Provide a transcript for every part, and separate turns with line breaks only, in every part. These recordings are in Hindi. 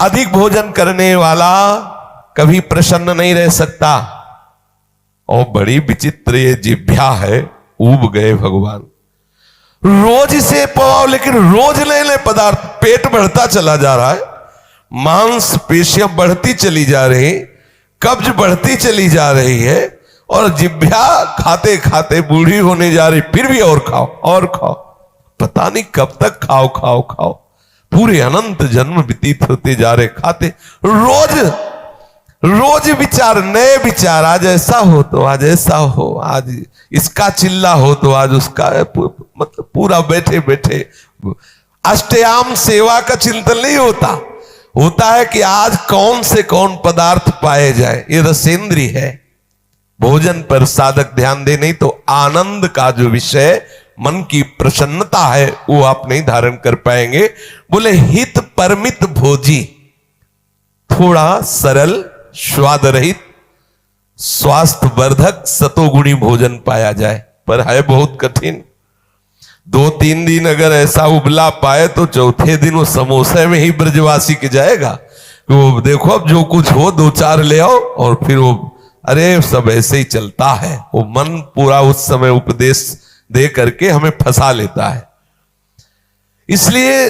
अधिक भोजन करने वाला कभी प्रसन्न नहीं रह सकता। और बड़ी विचित्र ये जिह्वा है, ऊब गए भगवान। रोज इसे पवाओ, लेकिन रोज नए नए पदार्थ, पेट बढ़ता चला जा रहा है, मांस पेशियां बढ़ती चली जा रही, कब्ज बढ़ती चली जा रही है, और जिह्वा खाते खाते बूढ़ी होने जा रही, फिर भी और खाओ और खाओ, पता नहीं कब तक खाओ खाओ खाओ। पूरे अनंत जन्म व्यतीत होते जा रहे खाते। रोज रोज विचार, नए विचार, आज ऐसा हो तो आज ऐसा हो, आज इसका चिल्ला हो तो आज उसका, मतलब पूरा बैठे बैठे अष्टयाम सेवा का चिंतन नहीं होता। होता है कि आज कौन से कौन पदार्थ पाए जाए। ये रसेंद्री है। भोजन पर साधक ध्यान दे, नहीं तो आनंद का जो विषय, मन की प्रसन्नता है, वो आप नहीं धारण कर पाएंगे। बोले हित परमित भोजी, थोड़ा सरल, स्वाद रहित, स्वास्थ्य वर्धक सतोगुणी भोजन पाया जाए, पर है बहुत कठिन। 2-3 दिन अगर ऐसा उबला पाए तो चौथे दिन वो समोसे में ही ब्रजवासी के जाएगा। वो देखो अब जो कुछ हो 2-4 ले आओ, और फिर वो अरे सब ऐसे ही चलता है। वो मन पूरा उस समय उपदेश दे करके हमें फंसा लेता है। इसलिए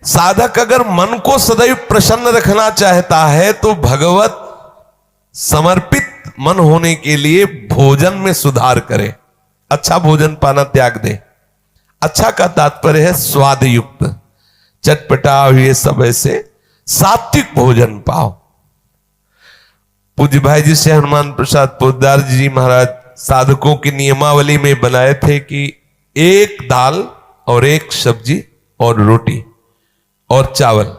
साधक अगर मन को सदैव प्रसन्न रखना चाहता है तो भगवत समर्पित मन होने के लिए भोजन में सुधार करे, अच्छा भोजन पाना त्याग दे। अच्छा का तात्पर्य है स्वाद युक्त, चटपटा, ये सब ऐसे सात्विक भोजन पाओ। पूज्य भाई जी से हनुमान प्रसाद पोद्दार जी महाराज साधकों की नियमावली में बनाए थे कि 1 दाल और 1 सब्जी और रोटी और चावल।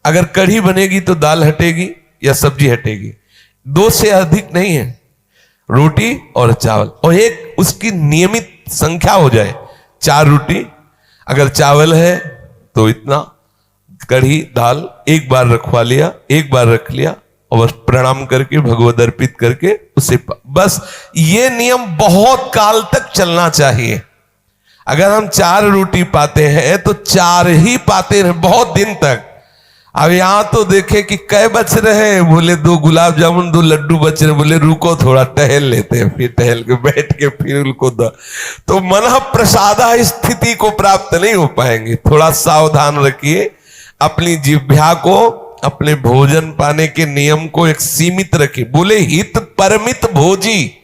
अगर कढ़ी बनेगी तो दाल हटेगी या सब्जी हटेगी, 2 से अधिक नहीं है, रोटी और चावल, और एक उसकी नियमित संख्या हो जाए। 4 रोटी, अगर चावल है तो इतना, कढ़ी दाल एक बार रखवा लिया, एक बार रख लिया, और प्रणाम करके भगवद अर्पित करके उसे, बस ये नियम बहुत काल तक चलना चाहिए। अगर हम 4 रोटी पाते हैं तो 4 ही पाते हैं बहुत दिन तक। अब यहां तो देखे कि कै बच रहे हैं, बोले 2 गुलाब जामुन 2 लड्डू बच रहे, बोले रुको थोड़ा टहल लेते हैं, फिर टहल के बैठ के फिर उनको तो मन प्रसादा स्थिति को प्राप्त नहीं हो पाएंगे। थोड़ा सावधान रखिए, अपनी जिह्वा को, अपने भोजन पाने के नियम को एक सीमित रखिए। बोले हित परमित भोजी,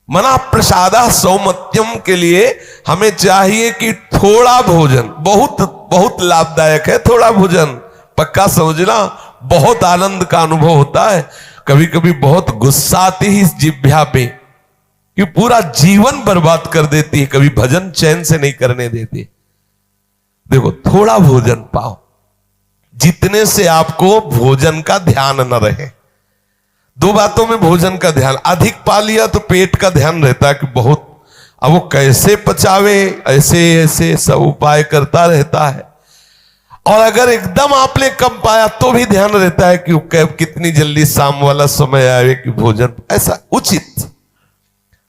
मना प्रसादा सौमत्यम के लिए हमें चाहिए कि थोड़ा भोजन बहुत बहुत लाभदायक है। थोड़ा भोजन पक्का समझना, बहुत आनंद का अनुभव होता है। कभी कभी बहुत गुस्सा आती है इस जिह्वा पे कि पूरा जीवन बर्बाद कर देती है, कभी भजन चैन से नहीं करने देती। देखो थोड़ा भोजन पाओ, जितने से आपको भोजन का ध्यान न रहे। 2 बातों में भोजन का ध्यान, अधिक पा लिया तो पेट का ध्यान रहता है कि बहुत, अब वो कैसे पचावे, ऐसे ऐसे सब उपाय करता रहता है। और अगर एकदम आपने कम पाया तो भी ध्यान रहता है कि कितनी जल्दी शाम वाला समय आए कि भोजन, ऐसा उचित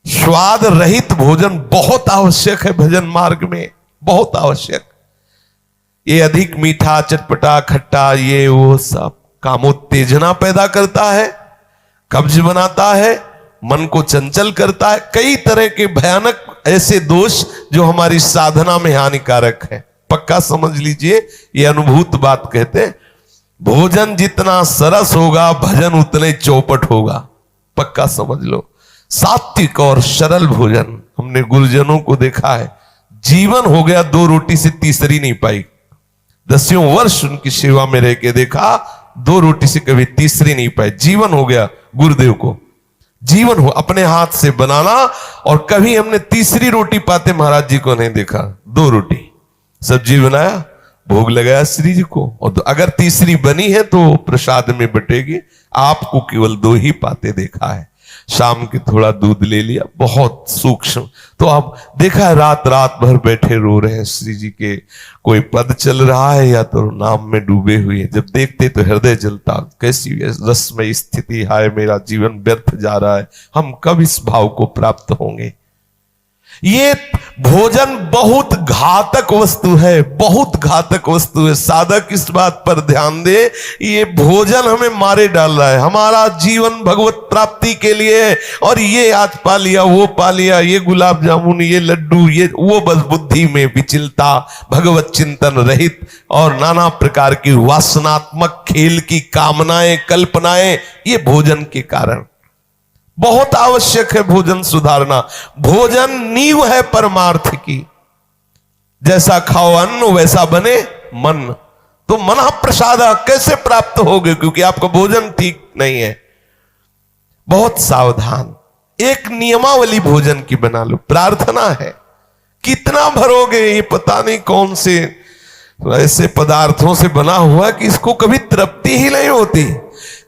स्वाद रहित भोजन बहुत आवश्यक है भजन मार्ग में, बहुत आवश्यक। ये अधिक मीठा, चटपटा, खट्टा, ये वो सब कामोत्तेजना पैदा करता है, कब्ज बनाता है, मन को चंचल करता है, कई तरह के भयानक ऐसे दोष जो हमारी साधना में हानिकारक है। पक्का समझ लीजिए, ये अनुभूत बात कहते हैं। भोजन जितना सरस होगा भजन उतने चौपट होगा, पक्का समझ लो। सात्विक और सरल भोजन, हमने गुरुजनों को देखा है, जीवन हो गया 2 रोटी से तीसरी नहीं पाई। 10 वर्ष उनकी सेवा में रह के देखा, 2 रोटी से कभी तीसरी नहीं पाई। जीवन हो गया गुरुदेव को, जीवन हो अपने हाथ से बनाना, और कभी हमने तीसरी रोटी पाते महाराज जी को नहीं देखा। 2 रोटी सब्जी बनाया, भोग लगाया श्री जी को, और अगर तीसरी बनी है तो प्रसाद में बटेगी। आपको केवल 2 ही पाते देखा है। शाम के थोड़ा दूध ले लिया, बहुत सूक्ष्म। तो आप देखा है रात रात भर बैठे रो रहे हैं श्री जी के, कोई पद चल रहा है या तो नाम में डूबे हुए, जब देखते तो हृदय जलता, कैसी रसमय स्थिति, हाय मेरा जीवन व्यर्थ जा रहा है, हम कब इस भाव को प्राप्त होंगे। ये भोजन बहुत घातक वस्तु है, बहुत घातक वस्तु है। साधक इस बात पर ध्यान दे, ये भोजन हमें मारे डाल रहा है। हमारा जीवन भगवत प्राप्ति के लिए है, और ये आज पा लिया, वो पा लिया, ये गुलाब जामुन, ये लड्डू, ये वो, बस बुद्धि में विचलता, भगवत चिंतन रहित और नाना प्रकार की वासनात्मक खेल की कामनाएं, कल्पनाएं, ये भोजन के कारण। बहुत आवश्यक है भोजन सुधारना। भोजन नींव है परमार्थ की। जैसा खाओ अन्न वैसा बने मन। तो मन प्रसाद कैसे प्राप्त होगे, क्योंकि आपका भोजन ठीक नहीं है। बहुत सावधान, एक नियमावली भोजन की बना लो। प्रार्थना है, कितना भरोगे, ये पता नहीं कौन से ऐसे पदार्थों से बना हुआ कि इसको कभी तृप्ति ही नहीं होती।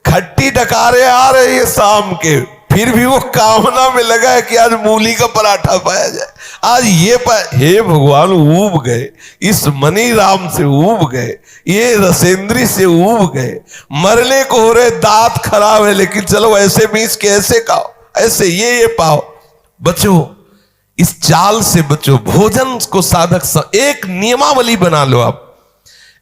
खट्टी डकारे आ रहे हैं शाम के, फिर भी वो कामना में लगा है कि आज मूली का पराठा पाया जाए, आज ये हे भगवान, ऊब गए, इस मनी राम से ऊब गए, ये रसेंद्री से ऊब गए, मरने को हो रहे, दांत खराब है, लेकिन चलो ऐसे मीस के ऐसे खाओ, ऐसे ये पाओ। बचो, इस चाल से बचो। भोजन को साधक एक नियमावली बना लो आप,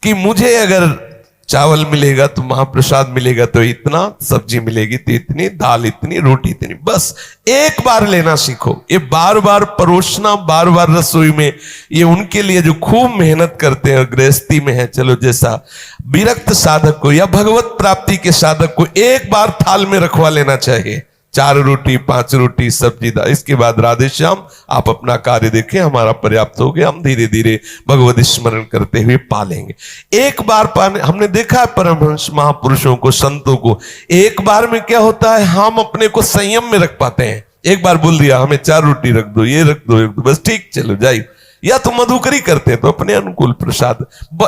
कि मुझे अगर चावल मिलेगा तो महाप्रसाद मिलेगा तो इतना, सब्जी मिलेगी तो इतनी, दाल इतनी, रोटी इतनी, बस एक बार लेना सीखो। ये बार बार परोसना, बार बार रसोई में, ये उनके लिए जो खूब मेहनत करते हैं, गृहस्थी में है। चलो, जैसा विरक्त साधक को या भगवत प्राप्ति के साधक को एक बार थाल में रखवा लेना चाहिए, 4 रोटी 5 रोटी सब्जी दाल। इसके बाद राधे श्याम, आप अपना कार्य देखें, हमारा पर्याप्त हो गया, हम धीरे धीरे भगवत स्मरण करते हुए पालेंगे। एक बार पाने, हमने देखा है परमहंस महापुरुषों को, संतों को, एक बार में क्या होता है, हम अपने को संयम में रख पाते हैं। एक बार बोल दिया हमें 4 रोटी रख दो, ये रख दो, बस ठीक, चलो जाइए। या तो मधुकरी करते हैं तो अपने अनुकूल प्रसाद।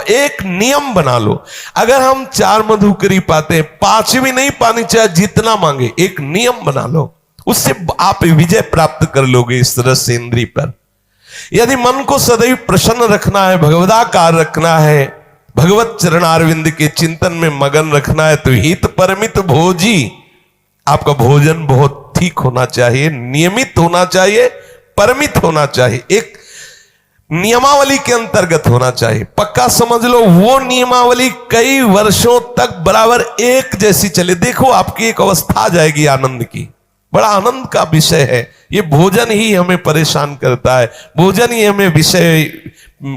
एक नियम बना लो, अगर हम 4 मधुकरी पाते हैं, 5वीं नहीं पानी चाहिए, जितना मांगे, एक नियम बना लो, उससे आप विजय प्राप्त कर लोगे इस रसेंद्री पर। यदि मन को सदैव प्रसन्न रखना है, भगवदाकार रखना है, भगवत चरणारविंद के चिंतन में मगन रखना है, तो हित परमित भोजी, आपका भोजन बहुत ठीक होना चाहिए, नियमित होना चाहिए, परमित होना चाहिए, एक नियमावली के अंतर्गत होना चाहिए। पक्का समझ लो, वो नियमावली कई वर्षों तक बराबर एक जैसी चले। देखो, आपकी एक अवस्था आ जाएगी आनंद की, बड़ा आनंद का विषय है। ये भोजन ही हमें परेशान करता है, भोजन ही हमें विषय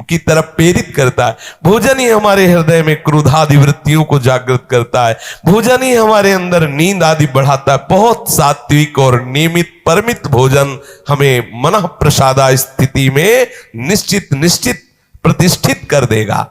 की तरफ प्रेरित करता है, भोजन ही हमारे हृदय में क्रोधादि वृत्तियों को जागृत करता है, भोजन ही हमारे अंदर नींद आदि बढ़ाता है। बहुत सात्विक और नियमित परमित भोजन हमें मन प्रसादा स्थिति में निश्चित प्रतिष्ठित कर देगा।